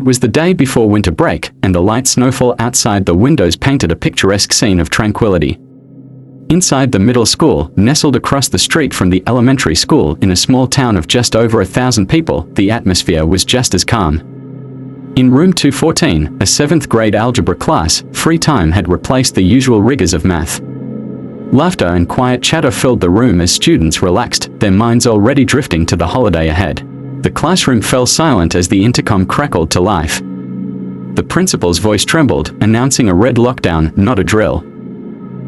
It was the day before winter break, and the light snowfall outside the windows painted a picturesque scene of tranquility. Inside the middle school, nestled across the street from the elementary school in a small town of just over 1,000 people, the atmosphere was just as calm. In room 214, a 7th grade algebra class, free time had replaced the usual rigors of math. Laughter and quiet chatter filled the room as students relaxed, their minds already drifting to the holiday ahead. The classroom fell silent as the intercom crackled to life. The principal's voice trembled, announcing a red lockdown, not a drill.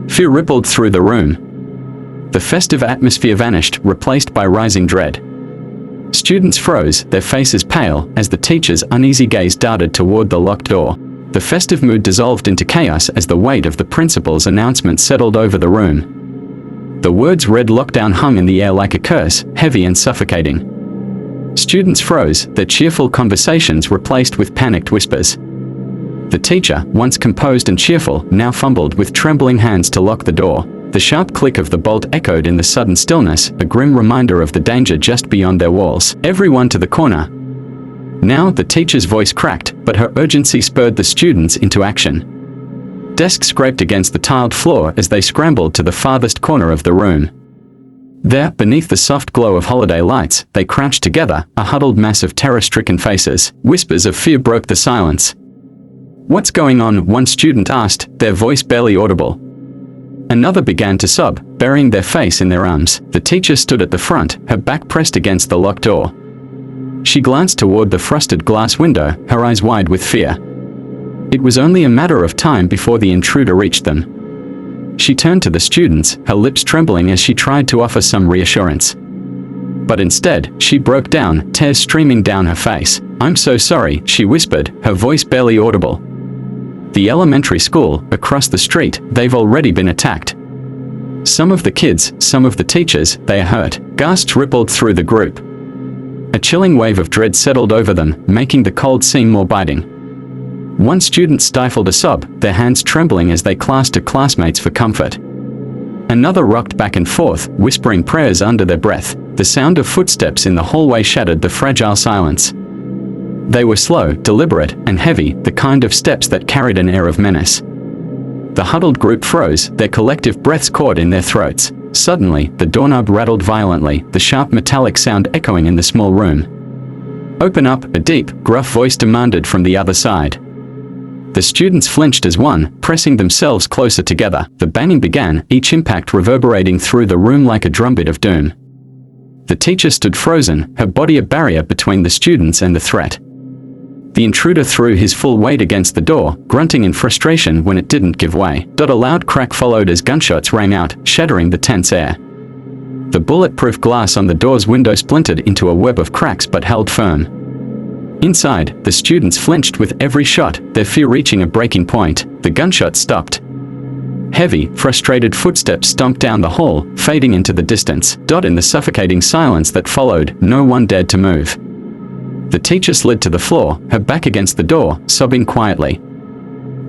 Fear rippled through the room. The festive atmosphere vanished, replaced by rising dread. Students froze, their faces pale, as the teacher's uneasy gaze darted toward the locked door. The festive mood dissolved into chaos as the weight of the principal's announcement settled over the room. The words "red lockdown" hung in the air like a curse, heavy and suffocating. Students froze, their cheerful conversations replaced with panicked whispers. The teacher, once composed and cheerful, now fumbled with trembling hands to lock the door. The sharp click of the bolt echoed in the sudden stillness, a grim reminder of the danger just beyond their walls. "Everyone to the corner." Now the teacher's voice cracked, but her urgency spurred the students into action. Desks scraped against the tiled floor as they scrambled to the farthest corner of the room. There, beneath the soft glow of holiday lights, they crouched together, a huddled mass of terror-stricken faces. Whispers of fear broke the silence. "What's going on?" one student asked, their voice barely audible. Another began to sob, burying their face in their arms. The teacher stood at the front, her back pressed against the locked door. She glanced toward the frosted glass window, her eyes wide with fear. It was only a matter of time before the intruder reached them. She turned to the students, her lips trembling as she tried to offer some reassurance. But instead, she broke down, tears streaming down her face. "I'm so sorry," she whispered, her voice barely audible. The elementary school, across the street, they've already been attacked. Some of the kids, some of the teachers, they are hurt. Gasps rippled through the group. A chilling wave of dread settled over them, making the cold seem more biting. One student stifled a sob, their hands trembling as they clasped to classmates for comfort. Another rocked back and forth, whispering prayers under their breath. The sound of footsteps in the hallway shattered the fragile silence. They were slow, deliberate, and heavy, the kind of steps that carried an air of menace. The huddled group froze, their collective breaths caught in their throats. Suddenly, the doorknob rattled violently, the sharp metallic sound echoing in the small room. "Open up," a deep, gruff voice demanded from the other side. The students flinched as one, pressing themselves closer together. The banging began, each impact reverberating through the room like a drumbeat of doom. The teacher stood frozen, her body a barrier between the students and the threat. The intruder threw his full weight against the door, grunting in frustration when it didn't give way. A loud crack followed as gunshots rang out, shattering the tense air. The bulletproof glass on the door's window splintered into a web of cracks but held firm. Inside, the students flinched with every shot, their fear reaching a breaking point. The gunshots stopped. Heavy, frustrated footsteps stomped down the hall, fading into the distance. In the suffocating silence that followed, no one dared to move. The teacher slid to the floor, her back against the door, sobbing quietly.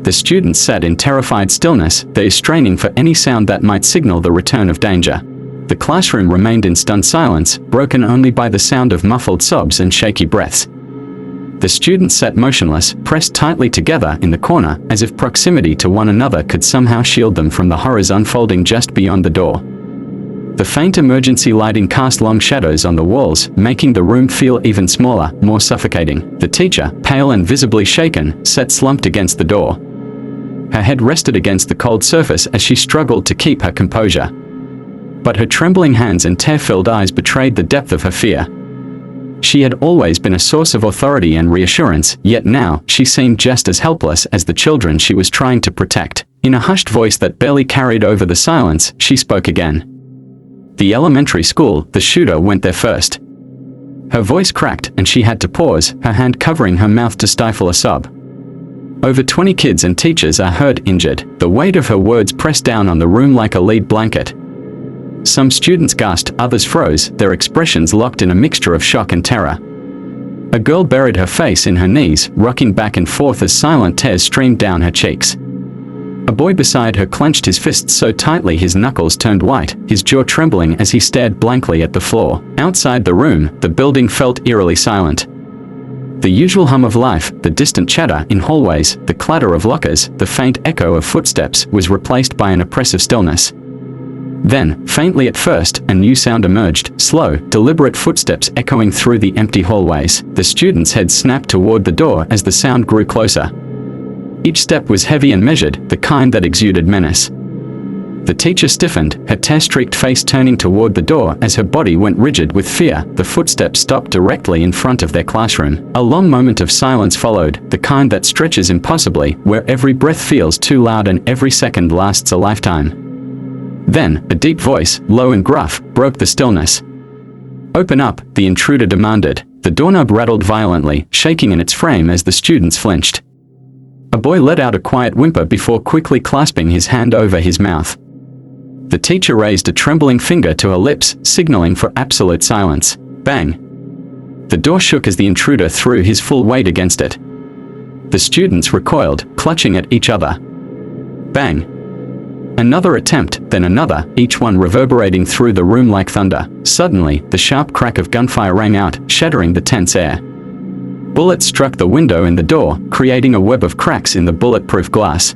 The students sat in terrified stillness, their straining for any sound that might signal the return of danger. The classroom remained in stunned silence, broken only by the sound of muffled sobs and shaky breaths. The students sat motionless, pressed tightly together in the corner, as if proximity to one another could somehow shield them from the horrors unfolding just beyond the door. The faint emergency lighting cast long shadows on the walls, making the room feel even smaller, more suffocating. The teacher, pale and visibly shaken, sat slumped against the door. Her head rested against the cold surface as she struggled to keep her composure. But her trembling hands and tear-filled eyes betrayed the depth of her fear. She had always been a source of authority and reassurance, yet now, she seemed just as helpless as the children she was trying to protect. In a hushed voice that barely carried over the silence, she spoke again. "The elementary school, the shooter went there first." Her voice cracked, and she had to pause, her hand covering her mouth to stifle a sob. "Over 20 kids and teachers are hurt, injured." The weight of her words pressed down on the room like a lead blanket. Some students gasped, others froze, their expressions locked in a mixture of shock and terror. A girl buried her face in her knees, rocking back and forth as silent tears streamed down her cheeks. A boy beside her clenched his fists so tightly his knuckles turned white, his jaw trembling as he stared blankly at the floor. Outside the room, the building felt eerily silent. The usual hum of life, the distant chatter in hallways, the clatter of lockers, the faint echo of footsteps was replaced by an oppressive stillness. Then, faintly at first, a new sound emerged, slow, deliberate footsteps echoing through the empty hallways. The student's head snapped toward the door as the sound grew closer. Each step was heavy and measured, the kind that exuded menace. The teacher stiffened, her tear-streaked face turning toward the door as her body went rigid with fear. The footsteps stopped directly in front of their classroom. A long moment of silence followed, the kind that stretches impossibly, where every breath feels too loud and every second lasts a lifetime. Then, a deep voice, low and gruff, broke the stillness. "Open up," the intruder demanded. The doorknob rattled violently, shaking in its frame as the students flinched. A boy let out a quiet whimper before quickly clasping his hand over his mouth. The teacher raised a trembling finger to her lips, signaling for absolute silence. Bang! The door shook as the intruder threw his full weight against it. The students recoiled, clutching at each other. Bang! Another attempt, then another, each one reverberating through the room like thunder. Suddenly, the sharp crack of gunfire rang out, shattering the tense air. Bullets struck the window in the door, creating a web of cracks in the bulletproof glass.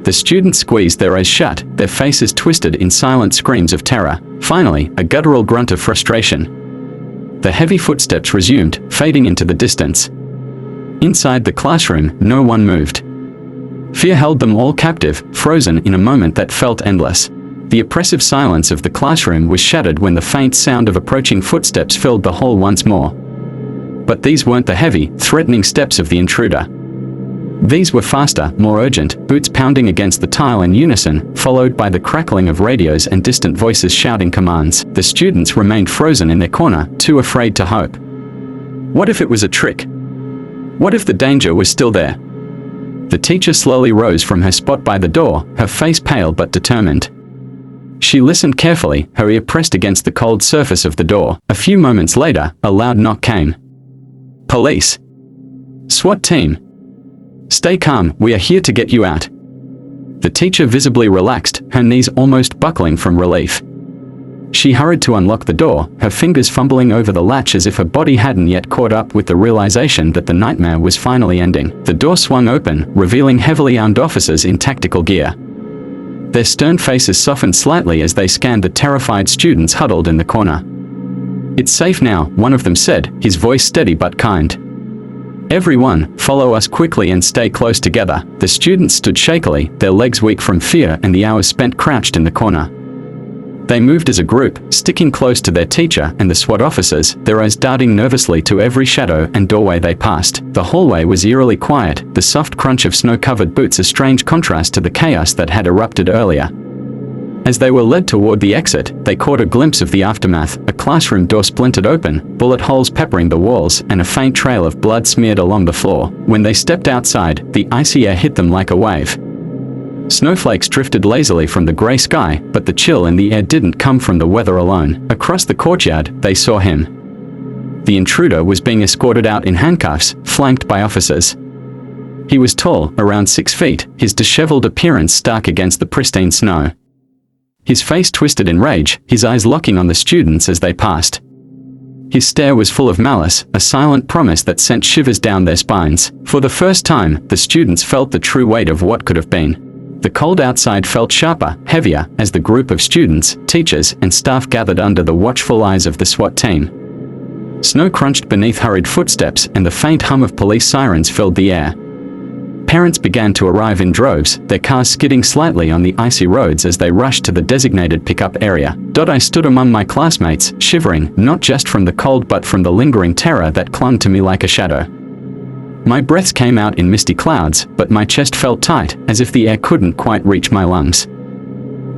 The students squeezed their eyes shut, their faces twisted in silent screams of terror. Finally, a guttural grunt of frustration. The heavy footsteps resumed, fading into the distance. Inside the classroom, no one moved. Fear held them all captive, frozen in a moment that felt endless. The oppressive silence of the classroom was shattered when the faint sound of approaching footsteps filled the hall once more. But these weren't the heavy, threatening steps of the intruder. These were faster, more urgent, boots pounding against the tile in unison, followed by the crackling of radios and distant voices shouting commands. The students remained frozen in their corner, too afraid to hope. What if it was a trick? What if the danger was still there? The teacher slowly rose from her spot by the door, her face pale but determined. She listened carefully, her ear pressed against the cold surface of the door. A few moments later, a loud knock came. "Police! SWAT team! Stay calm, we are here to get you out." The teacher visibly relaxed, her knees almost buckling from relief. She hurried to unlock the door, her fingers fumbling over the latch as if her body hadn't yet caught up with the realization that the nightmare was finally ending. The door swung open, revealing heavily armed officers in tactical gear. Their stern faces softened slightly as they scanned the terrified students huddled in the corner. "It's safe now," one of them said, his voice steady but kind. "Everyone, follow us quickly and stay close together." The students stood shakily, their legs weak from fear and the hours spent crouched in the corner. They moved as a group, sticking close to their teacher and the SWAT officers, their eyes darting nervously to every shadow and doorway they passed. The hallway was eerily quiet, the soft crunch of snow-covered boots a strange contrast to the chaos that had erupted earlier. As they were led toward the exit, they caught a glimpse of the aftermath. A classroom door splintered open, bullet holes peppering the walls, and a faint trail of blood smeared along the floor. When they stepped outside, the icy air hit them like a wave. Snowflakes drifted lazily from the gray sky, but the chill in the air didn't come from the weather alone. Across the courtyard, they saw him. The intruder was being escorted out in handcuffs, flanked by officers. He was tall, around 6 feet, his disheveled appearance stark against the pristine snow. His face twisted in rage, his eyes locking on the students as they passed. His stare was full of malice, a silent promise that sent shivers down their spines. For the first time, the students felt the true weight of what could have been. The cold outside felt sharper, heavier, as the group of students, teachers, and staff gathered under the watchful eyes of the SWAT team. Snow crunched beneath hurried footsteps, and the faint hum of police sirens filled the air. Parents began to arrive in droves, their cars skidding slightly on the icy roads as they rushed to the designated pickup area. I stood among my classmates, shivering, not just from the cold but from the lingering terror that clung to me like a shadow. My breaths came out in misty clouds, but my chest felt tight, as if the air couldn't quite reach my lungs.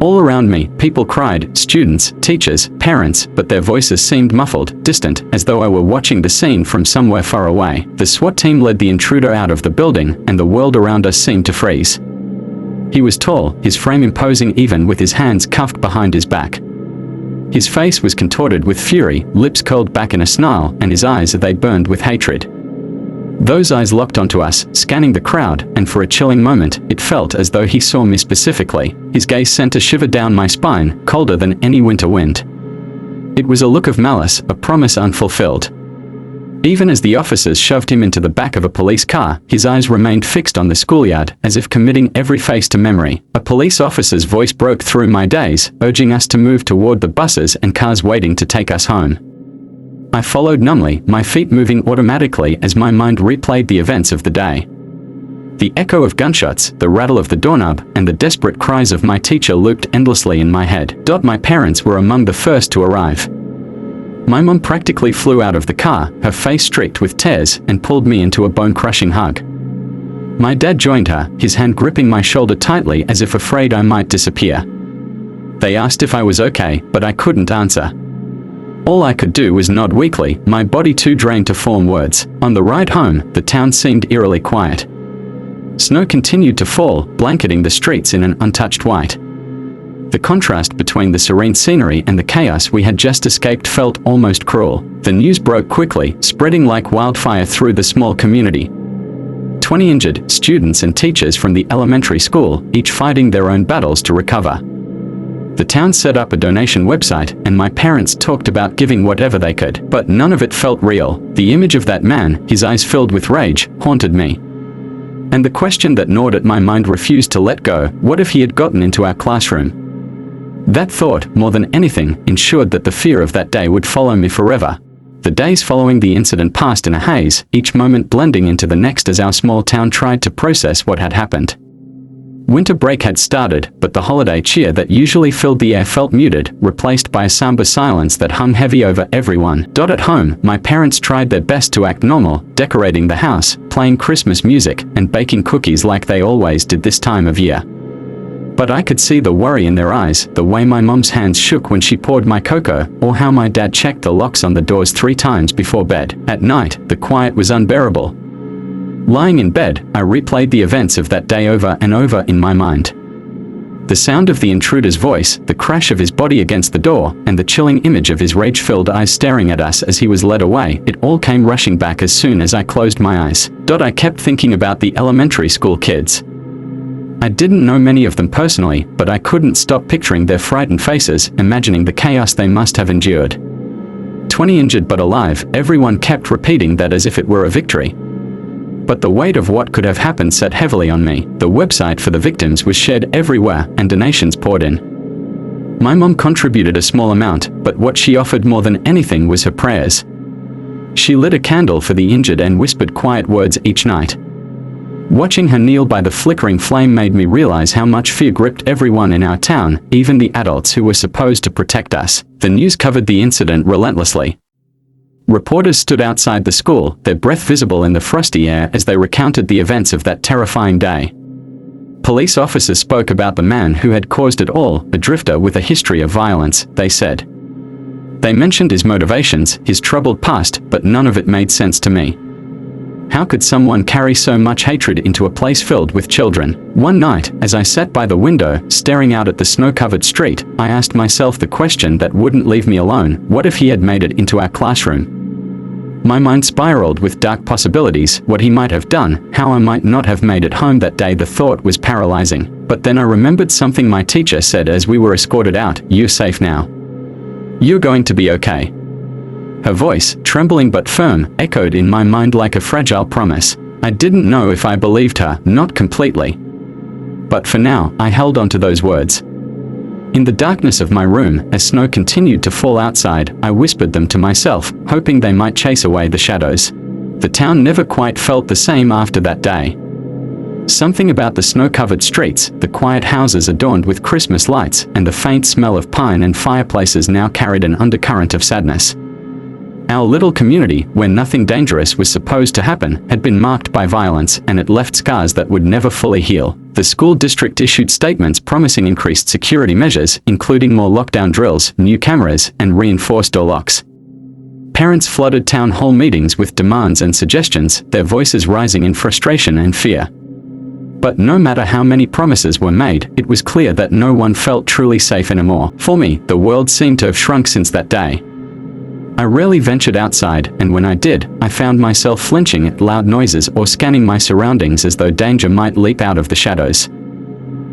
All around me, people cried, students, teachers, parents, but their voices seemed muffled, distant, as though I were watching the scene from somewhere far away. The SWAT team led the intruder out of the building, and the world around us seemed to freeze. He was tall, his frame imposing even with his hands cuffed behind his back. His face was contorted with fury, lips curled back in a snarl, and his eyes they burned with hatred. Those eyes locked onto us, scanning the crowd, and for a chilling moment, it felt as though he saw me specifically. His gaze sent a shiver down my spine, colder than any winter wind. It was a look of malice, a promise unfulfilled. Even as the officers shoved him into the back of a police car, his eyes remained fixed on the schoolyard, as if committing every face to memory. A police officer's voice broke through my daze, urging us to move toward the buses and cars waiting to take us home. I followed numbly, my feet moving automatically as my mind replayed the events of the day. The echo of gunshots, the rattle of the doorknob, and the desperate cries of my teacher looped endlessly in my head. My parents were among the first to arrive. My mum practically flew out of the car, her face streaked with tears, and pulled me into a bone-crushing hug. My dad joined her, his hand gripping my shoulder tightly as if afraid I might disappear. They asked if I was okay, but I couldn't answer. All I could do was nod weakly, my body too drained to form words. On the ride home, the town seemed eerily quiet. Snow continued to fall, blanketing the streets in an untouched white. The contrast between the serene scenery and the chaos we had just escaped felt almost cruel. The news broke quickly, spreading like wildfire through the small community. 20 injured, students and teachers from the elementary school, each fighting their own battles to recover. The town set up a donation website, and my parents talked about giving whatever they could, but none of it felt real. The image of that man, his eyes filled with rage, haunted me. And the question that gnawed at my mind refused to let go: what if he had gotten into our classroom? That thought, more than anything, ensured that the fear of that day would follow me forever. The days following the incident passed in a haze, each moment blending into the next as our small town tried to process what had happened. Winter break had started, but the holiday cheer that usually filled the air felt muted, replaced by a somber silence that hung heavy over everyone. At home, my parents tried their best to act normal, decorating the house, playing Christmas music, and baking cookies like they always did this time of year. But I could see the worry in their eyes, the way my mom's hands shook when she poured my cocoa, or how my dad checked the locks on the doors 3 times before bed. At night, the quiet was unbearable. Lying in bed, I replayed the events of that day over and over in my mind. The sound of the intruder's voice, the crash of his body against the door, and the chilling image of his rage-filled eyes staring at us as he was led away, it all came rushing back as soon as I closed my eyes. I kept thinking about the elementary school kids. I didn't know many of them personally, but I couldn't stop picturing their frightened faces, imagining the chaos they must have endured. 20 injured but alive, everyone kept repeating that as if it were a victory. But the weight of what could have happened sat heavily on me. The website for the victims was shared everywhere, and donations poured in. My mom contributed a small amount, but what she offered more than anything was her prayers. She lit a candle for the injured and whispered quiet words each night. Watching her kneel by the flickering flame made me realize how much fear gripped everyone in our town, even the adults who were supposed to protect us. The news covered the incident relentlessly. Reporters stood outside the school, their breath visible in the frosty air as they recounted the events of that terrifying day. Police officers spoke about the man who had caused it all, a drifter with a history of violence, they said. They mentioned his motivations, his troubled past, but none of it made sense to me. How could someone carry so much hatred into a place filled with children? One night, as I sat by the window, staring out at the snow-covered street, I asked myself the question that wouldn't leave me alone: what if he had made it into our classroom? My mind spiraled with dark possibilities, what he might have done, how I might not have made it home that day. The thought was paralyzing. But then I remembered something my teacher said as we were escorted out: "You're safe now. You're going to be okay." Her voice, trembling but firm, echoed in my mind like a fragile promise. I didn't know if I believed her, not completely. But for now, I held on to those words. In the darkness of my room, as snow continued to fall outside, I whispered them to myself, hoping they might chase away the shadows. The town never quite felt the same after that day. Something about the snow-covered streets, the quiet houses adorned with Christmas lights, and the faint smell of pine and fireplaces now carried an undercurrent of sadness. Our little community, where nothing dangerous was supposed to happen, had been marked by violence, and it left scars that would never fully heal. The school district issued statements promising increased security measures, including more lockdown drills, new cameras, and reinforced door locks. Parents flooded town hall meetings with demands and suggestions, their voices rising in frustration and fear. But no matter how many promises were made, it was clear that no one felt truly safe anymore. For me, the world seemed to have shrunk since that day. I rarely ventured outside, and when I did, I found myself flinching at loud noises or scanning my surroundings as though danger might leap out of the shadows.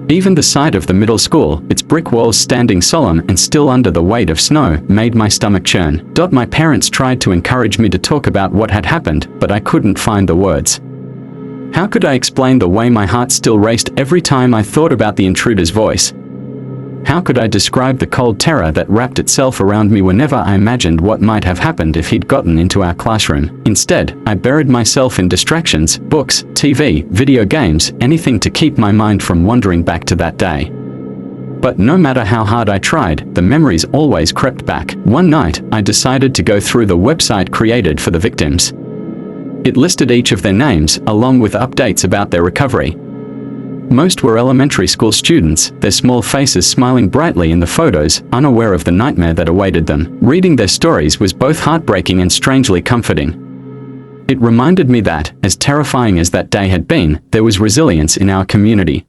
Even the sight of the middle school, its brick walls standing solemn and still under the weight of snow, made my stomach churn. My parents tried to encourage me to talk about what had happened, but I couldn't find the words. How could I explain the way my heart still raced every time I thought about the intruder's voice? How could I describe the cold terror that wrapped itself around me whenever I imagined what might have happened if he'd gotten into our classroom? Instead, I buried myself in distractions, books, TV, video games, anything to keep my mind from wandering back to that day. But no matter how hard I tried, the memories always crept back. One night, I decided to go through the website created for the victims. It listed each of their names, along with updates about their recovery. Most were elementary school students, their small faces smiling brightly in the photos, unaware of the nightmare that awaited them. Reading their stories was both heartbreaking and strangely comforting. It reminded me that, as terrifying as that day had been, there was resilience in our community.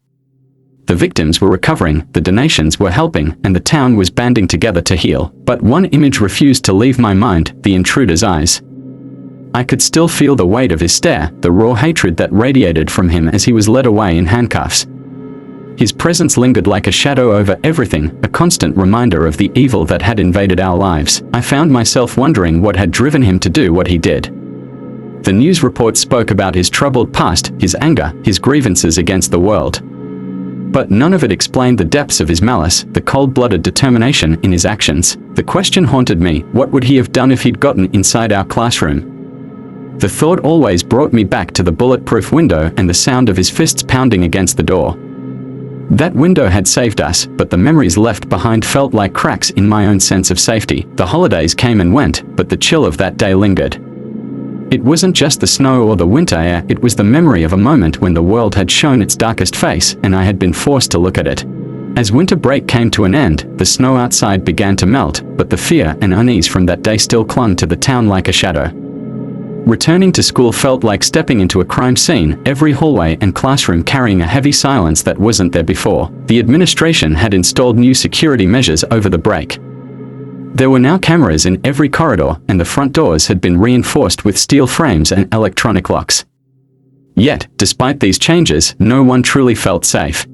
The victims were recovering, the donations were helping, and the town was banding together to heal. But one image refused to leave my mind: the intruder's eyes. I could still feel the weight of his stare, the raw hatred that radiated from him as he was led away in handcuffs. His presence lingered like a shadow over everything, a constant reminder of the evil that had invaded our lives. I found myself wondering what had driven him to do what he did. The news reports spoke about his troubled past, his anger, his grievances against the world. But none of it explained the depths of his malice, the cold-blooded determination in his actions. The question haunted me: what would he have done if he'd gotten inside our classroom? The thought always brought me back to the bulletproof window and the sound of his fists pounding against the door. That window had saved us, but the memories left behind felt like cracks in my own sense of safety. The holidays came and went, but the chill of that day lingered. It wasn't just the snow or the winter air, it was the memory of a moment when the world had shown its darkest face, and I had been forced to look at it. As winter break came to an end, the snow outside began to melt, but the fear and unease from that day still clung to the town like a shadow. Returning to school felt like stepping into a crime scene, every hallway and classroom carrying a heavy silence that wasn't there before. The administration had installed new security measures over the break. There were now cameras in every corridor, and the front doors had been reinforced with steel frames and electronic locks. Yet, despite these changes, no one truly felt safe.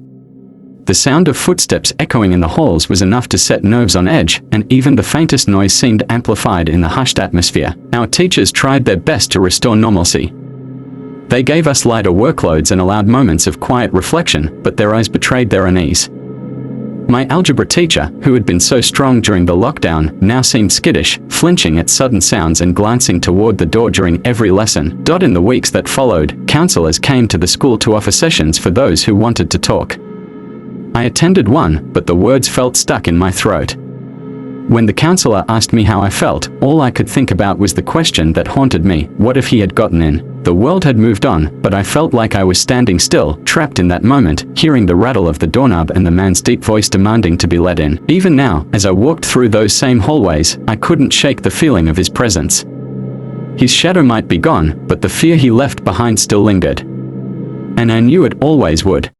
The sound of footsteps echoing in the halls was enough to set nerves on edge, and even the faintest noise seemed amplified in the hushed atmosphere. Our teachers tried their best to restore normalcy. They gave us lighter workloads and allowed moments of quiet reflection, but their eyes betrayed their unease. My algebra teacher, who had been so strong during the lockdown, now seemed skittish, flinching at sudden sounds and glancing toward the door during every lesson. In the weeks that followed, counselors came to the school to offer sessions for those who wanted to talk. I attended one, but the words felt stuck in my throat. When the counselor asked me how I felt, all I could think about was the question that haunted me: what if he had gotten in? The world had moved on, but I felt like I was standing still, trapped in that moment, hearing the rattle of the doorknob and the man's deep voice demanding to be let in. Even now, as I walked through those same hallways, I couldn't shake the feeling of his presence. His shadow might be gone, but the fear he left behind still lingered. And I knew it always would.